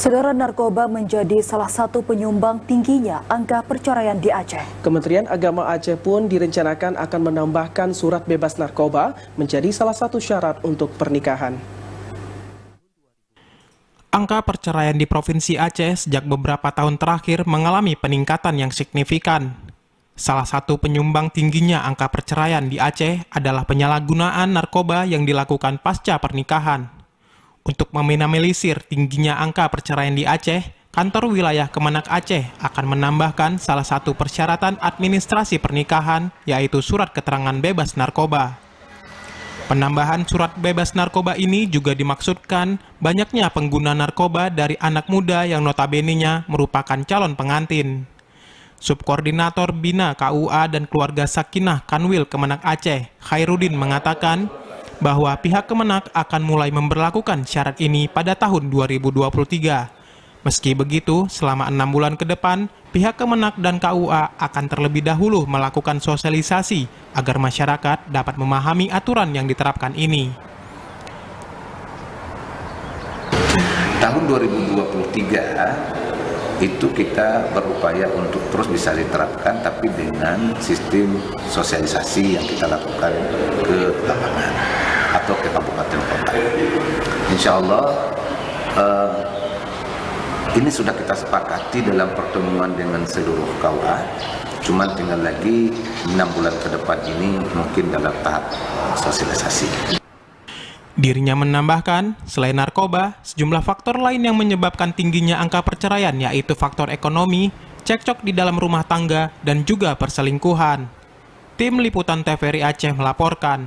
Saudara, narkoba menjadi salah satu penyumbang tingginya angka perceraian di Aceh. Kementerian Agama Aceh pun direncanakan akan menambahkan surat bebas narkoba menjadi salah satu syarat untuk pernikahan. Angka perceraian di Provinsi Aceh sejak beberapa tahun terakhir mengalami peningkatan yang signifikan. Salah satu penyumbang tingginya angka perceraian di Aceh adalah penyalahgunaan narkoba yang dilakukan pasca pernikahan. Untuk meminimalisir tingginya angka perceraian di Aceh, Kantor Wilayah Kemenak Aceh akan menambahkan salah satu persyaratan administrasi pernikahan, yaitu surat keterangan bebas narkoba. Penambahan surat bebas narkoba ini juga dimaksudkan banyaknya pengguna narkoba dari anak muda yang notabene-nya merupakan calon pengantin. Subkoordinator Bina KUA dan Keluarga Sakinah Kanwil Kemenak Aceh, Khairuddin mengatakan bahwa pihak Kemenak akan mulai memberlakukan syarat ini pada tahun 2023. Meski begitu, selama 6 bulan ke depan, pihak Kemenak dan KUA akan terlebih dahulu melakukan sosialisasi agar masyarakat dapat memahami aturan yang diterapkan ini. Tahun 2023 itu kita berupaya untuk terus bisa diterapkan, tapi dengan sistem sosialisasi yang kita lakukan ke lapangan atau ke kabupaten kota. Insya Allah ini sudah kita sepakati dalam pertemuan dengan seluruh KUA. Cuma tinggal lagi 6 bulan ke depan ini mungkin dalam tahap sosialisasi. Dirinya menambahkan, selain narkoba, sejumlah faktor lain yang menyebabkan tingginya angka perceraian yaitu faktor ekonomi, cekcok di dalam rumah tangga, dan juga perselingkuhan. Tim Liputan TVRI Aceh melaporkan.